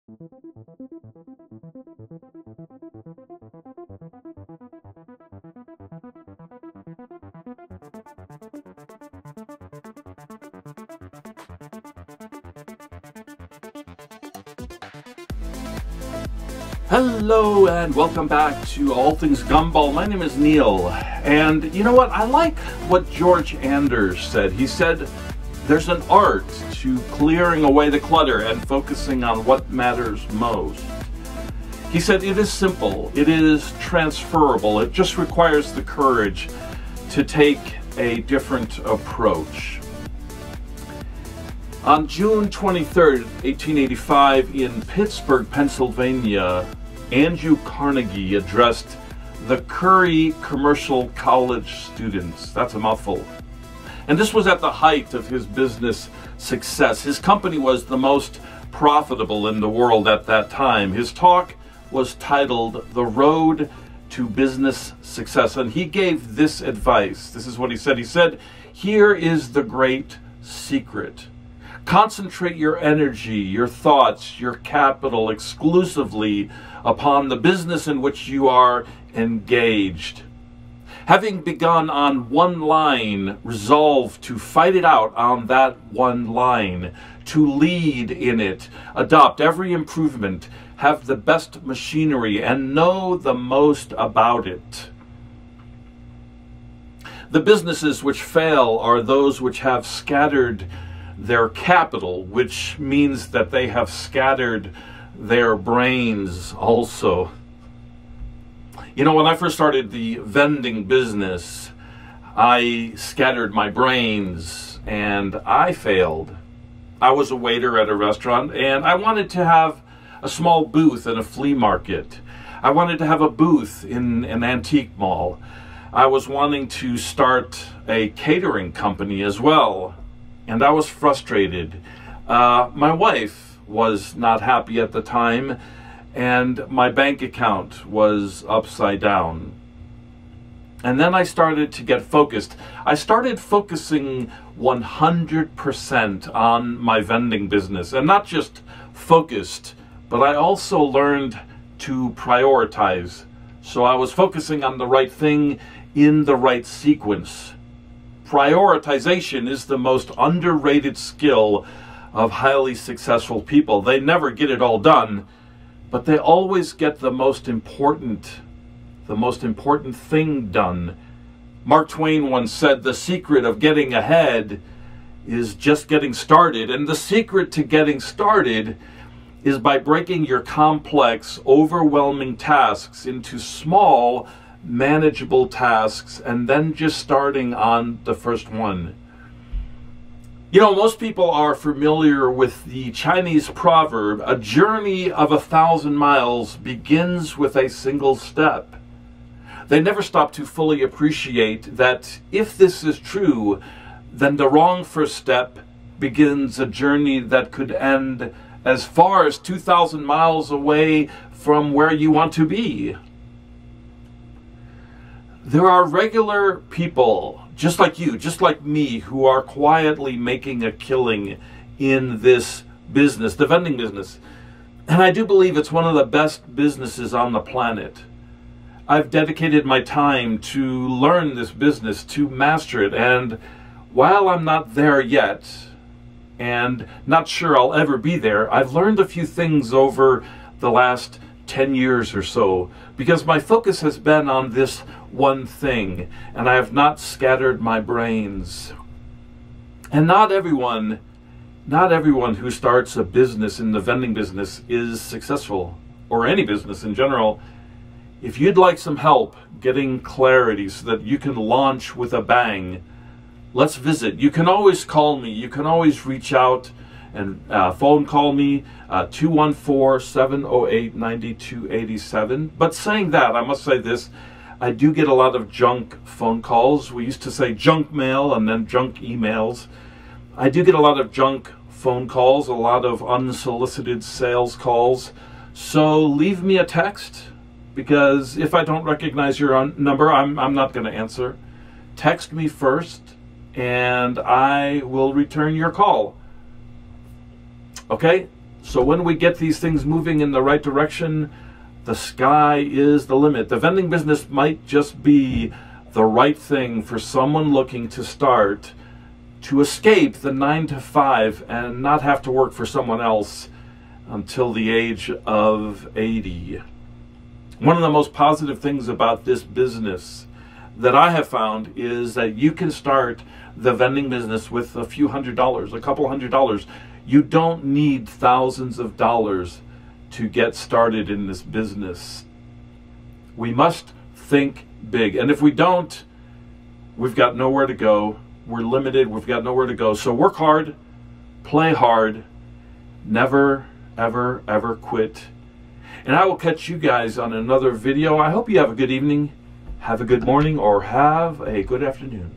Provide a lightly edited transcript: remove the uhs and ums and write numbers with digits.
Hello and welcome back to All Things Gumball. My name is Neil, and you know what? I like what George Anders said. He said there's an art to clearing away the clutter and focusing on what matters most. He said it is simple, it is transferable, it just requires the courage to take a different approach. On June 23rd, 1885, in Pittsburgh, Pennsylvania, Andrew Carnegie addressed the Curry Commercial College students. That's a mouthful. And this was at the height of his business success. His company was the most profitable in the world at that time. His talk was titled "The Road to Business Success," and he gave this advice. This is what he said. He said, "Here is the great secret. Concentrate your energy, your thoughts, your capital exclusively upon the business in which you are engaged. Having begun on one line, resolve to fight it out on that one line, to lead in it, adopt every improvement, have the best machinery, and know the most about it. The businesses which fail are those which have scattered their capital, which means that they have scattered their brains also." You know, when I first started the vending business, I scattered my brains and I failed. I was a waiter at a restaurant and I wanted to have a small booth in a flea market. I wanted to have a booth in an antique mall. I was wanting to start a catering company as well. And I was frustrated. My wife was not happy at the time, and my bank account was upside down. And then I started to get focused. I started focusing 100% on my vending business, and not just focused, but I also learned to prioritize. So I was focusing on the right thing in the right sequence. Prioritization is the most underrated skill of highly successful people. They never get it all done, but they always get the most important thing done. Mark Twain once said, "The secret of getting ahead is just getting started." And the secret to getting started is by breaking your complex, overwhelming tasks into small, manageable tasks, and then just starting on the first one. You know, most people are familiar with the Chinese proverb, "A journey of 1,000 miles begins with a single step." They never stop to fully appreciate that if this is true, then the wrong first step begins a journey that could end as far as 2,000 miles away from where you want to be. There are regular people, just like you, just like me, who are quietly making a killing in this business, the vending business. And I do believe it's one of the best businesses on the planet. I've dedicated my time to learn this business, to master it, and while I'm not there yet, and not sure I'll ever be there, I've learned a few things over the last 10 years or so, because my focus has been on this one thing, and I have not scattered my brains. And not everyone who starts a business in the vending business is successful, or any business in general. If you'd like some help getting clarity so that you can launch with a bang, let's visit. You can always call me. You can always reach out and phone call me, 214-708-9287. But saying that, I must say this, I do get a lot of junk phone calls. We used to say junk mail and then junk emails. I do get a lot of junk phone calls, a lot of unsolicited sales calls. So leave me a text, because if I don't recognize your number, I'm not going to answer. Text me first, and I will return your call. Okay? So when we get these things moving in the right direction, the sky is the limit. The vending business might just be the right thing for someone looking to start to escape the 9 to 5 and not have to work for someone else until the age of 80. One of the most positive things about this business that I have found is that you can start the vending business with a few $100s, a couple $100s. You don't need thousands of dollars to get started in this business. We must think big. And if we don't, we've got nowhere to go. We're limited. We've got nowhere to go. So work hard, play hard, never, ever, ever quit. And I will catch you guys on another video. I hope you have a good evening, have a good morning, or have a good afternoon.